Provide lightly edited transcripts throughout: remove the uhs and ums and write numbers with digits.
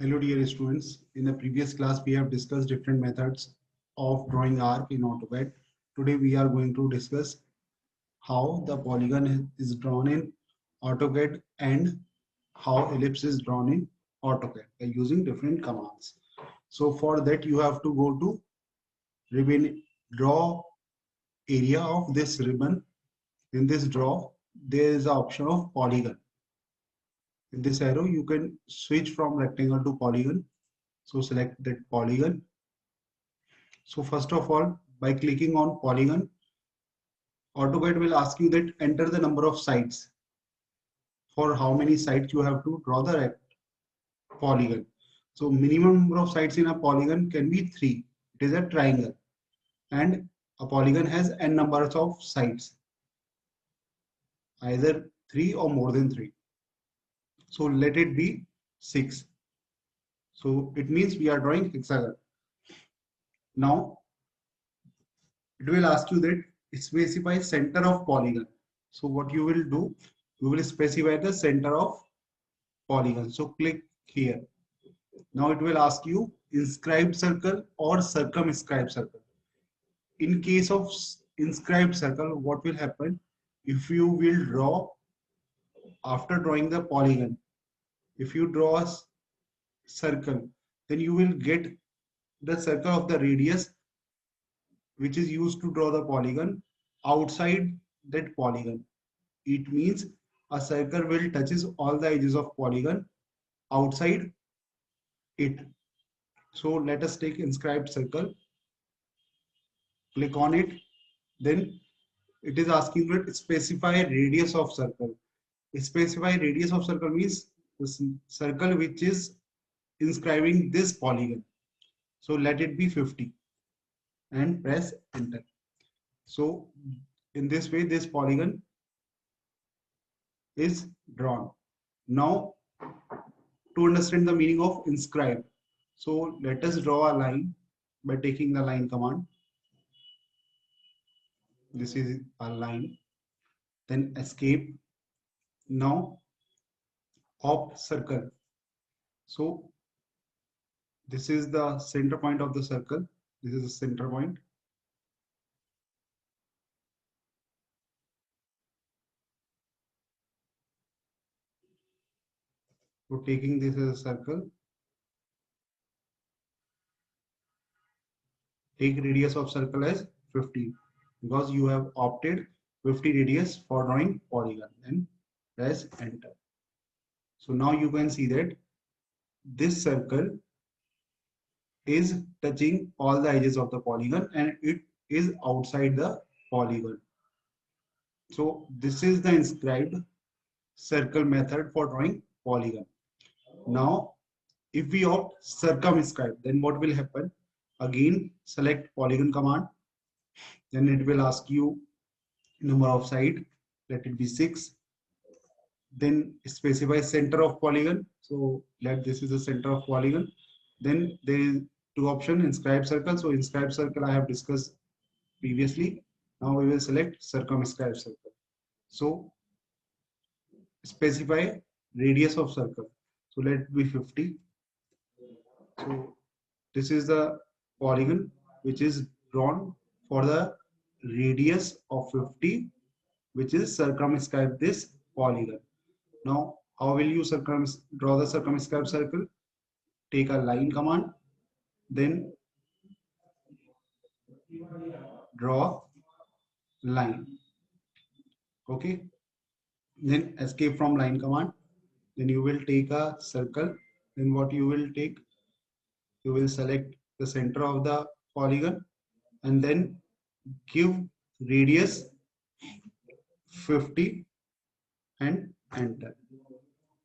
Hello dear students, in the previous class we have discussed different methods of drawing arc in AutoCAD. Today we are going to discuss how the polygon is drawn in AutoCAD and how ellipse is drawn in AutoCAD by using different commands. So for that you have to go to ribbon draw area of this ribbon. In this draw there is an option of polygon. In this arrow you can switch from rectangle to polygon. So select that polygon. So first of all, by clicking on polygon, AutoCAD will ask you that enter the number of sides. For how many sides you have to draw the polygon. So minimum number of sides in a polygon can be 3. It is a triangle. And a polygon has n numbers of sides. Either 3 or more than 3. So let it be 6. So it means we are drawing hexagon. Now it will ask you that specify center of polygon. So what you will do, you will specify the center of polygon. So click here. Now it will ask you inscribed circle or circumscribed circle. In case of inscribed circle, what will happen? If you will draw after drawing the polygon, if you draw a circle, then you will get the circle of the radius which is used to draw the polygon outside that polygon. It means a circle will touches all the edges of polygon outside it. So let us take inscribed circle, click on it, then it is asking to specify radius of circle. Specify radius of circle means this circle which is inscribing this polygon. So let it be 50 and press enter. So in this way this polygon is drawn. Now to understand the meaning of inscribed, so let us draw a line by taking the line command. This is a line, then escape. Now opt circle. So this is the center point of the circle. This is the center point. So taking this as a circle, take radius of circle as 50 because you have opted 50 radius for drawing polygon and press enter. So now you can see that this circle is touching all the edges of the polygon and it is outside the polygon. So this is the inscribed circle method for drawing polygon. Now if we opt circumscribe, then what will happen? Again select polygon command, then it will ask you number of side, let it be 6, then specify center of polygon. So let this is the center of polygon. Then there is two options, inscribed circle. So inscribed circle I have discussed previously. Now we will select circumscribed circle. So specify radius of circle. So let it be 50. So this is the polygon which is drawn for the radius of 50, which is circumscribe this polygon. Now how will you draw the circumscribed circle? Take a line command, then draw line. Okay, then escape from line command, then you will take a circle. Then what you will take, you will select the center of the polygon and then give radius 50 and enter.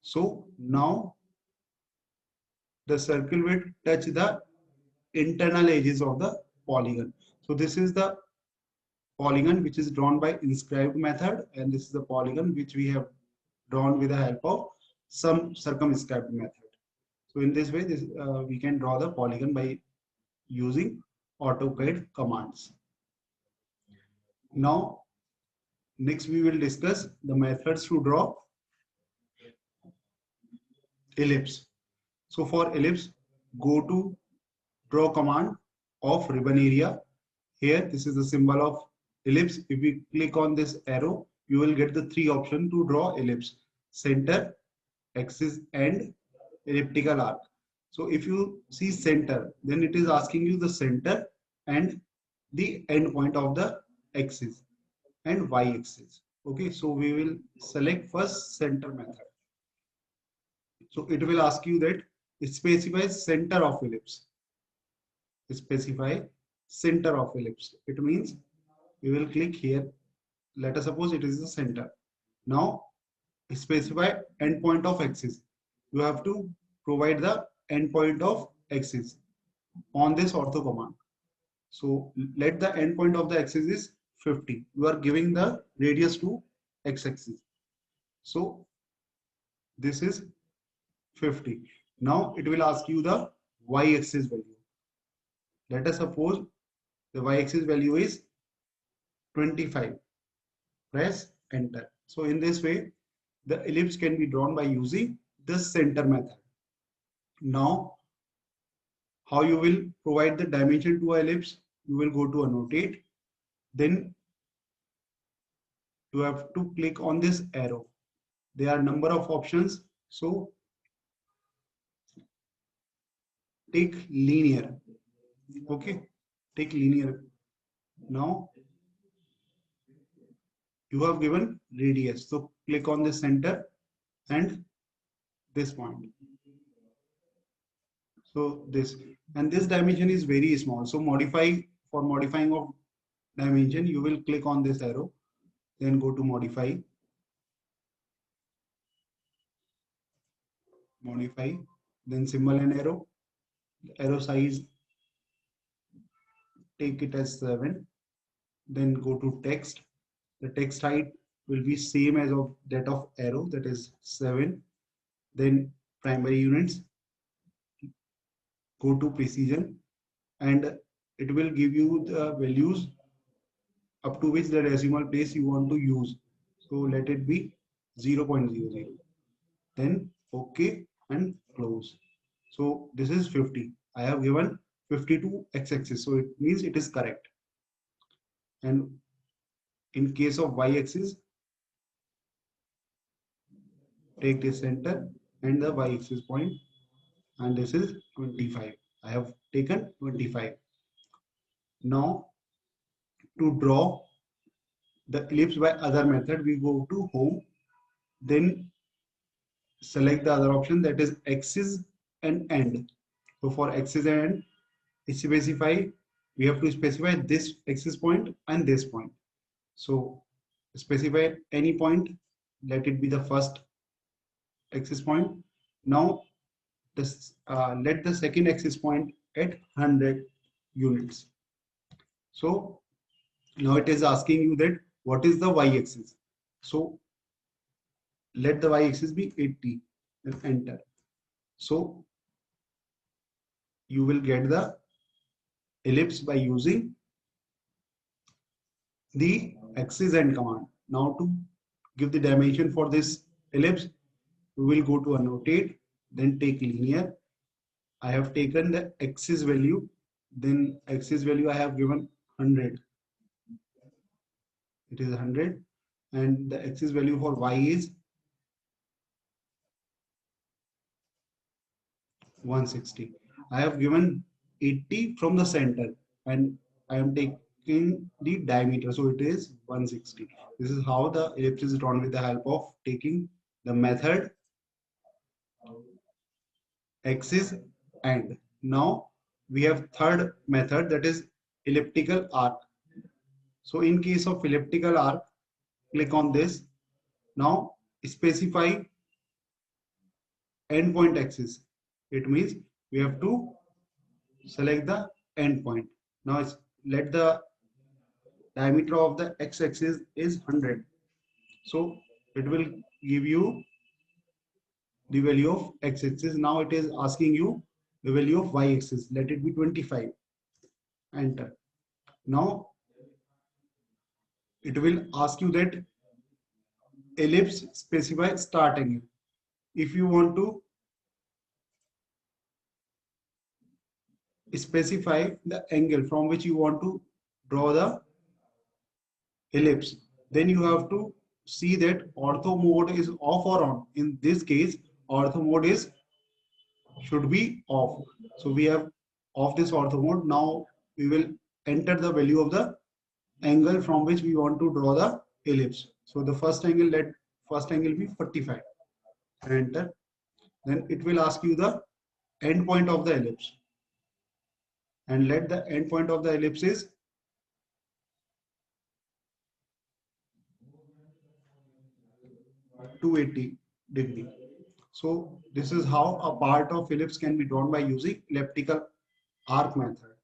So now the circle will touch the internal edges of the polygon. So this is the polygon which is drawn by inscribed method, and this is the polygon which we have drawn with the help of some circumscribed method. So in this way we can draw the polygon by using AutoCAD commands. Now next we will discuss the methods to draw ellipse. So for ellipse, go to draw command of ribbon area. Here, this is the symbol of ellipse. If we click on this arrow, you will get the three options to draw ellipse: center, axis, and elliptical arc. So if you see center, then it is asking you the center and the end point of the axis and y-axis. Okay, so we will select first center method. So it will ask you that specify center of ellipse. Specify center of ellipse. It means we will click here. Let us suppose it is the center. Now specify endpoint of axis. You have to provide the endpoint of axis on this ortho command. So let the endpoint of the axis is 50. You are giving the radius to x-axis. So this is 50. Now it will ask you the y-axis value. Let us suppose the y-axis value is 25. Press enter. So in this way, the ellipse can be drawn by using the center method. Now, how you will provide the dimension to an ellipse? You will go to annotate. Then you have to click on this arrow. There are number of options. So take linear. Okay, take linear. Now you have given radius. So click on the center and this point. So this and this dimension is very small. So modifying of dimension, you will click on this arrow, then go to modify, then symbol and arrow. The arrow size, take it as 7. Then go to text. The text height will be same as of that of arrow, that is 7. Then primary units, go to precision, and it will give you the values up to which the decimal place you want to use. So let it be 0.00. Then OK and close. So this is 50. I have given 50 to x-axis, so it means it is correct. And in case of y-axis, take the center and the y-axis point, and this is 25. I have taken 25. Now to draw the ellipse by other method, we go to home, then select the other option, that is axis and end. So for axis and end, we have to specify this axis point and this point. So specify any point, let it be the first axis point. Now let the second axis point at 100 units. So now it is asking you that what is the y-axis. So let the y-axis be 80 and enter. So you will get the ellipse by using the axis and command. Now to give the dimension for this ellipse, we will go to annotate, then take linear. I have taken the axis value, then axis value I have given 100. It is 100, and the axis value for y is 160. I have given 80 from the center, and I am taking the diameter, so it is 160. This is how the ellipse is drawn with the help of taking the method axis and. Now we have third method, that is elliptical arc. So in case of elliptical arc, click on this. Now specify endpoint axis. It means we have to select the endpoint. Now let the diameter of the x-axis is 100. So it will give you the value of x-axis. Now it is asking you the value of y-axis. Let it be 25. Enter. Now it will ask you that ellipse specify start angle. If you want to specify the angle from which you want to draw the ellipse. Then you have to see that ortho mode is off or on. In this case, ortho mode is should be off. So we have off this ortho mode. Now we will enter the value of the angle from which we want to draw the ellipse. So the first angle, let first angle be 45 and enter. Then it will ask you the end point of the ellipse, and let the end point of the ellipse is 280 degree. So this is how a part of ellipse can be drawn by using elliptical arc method.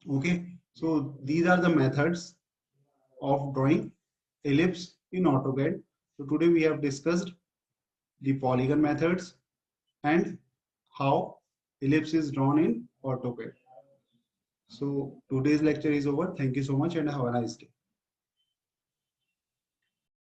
Okay, so these are the methods of drawing ellipse in AutoCAD. So today we have discussed the polygon methods and how ellipse is drawn in AutoCAD. So today's lecture is over. Thank you so much and have a nice day.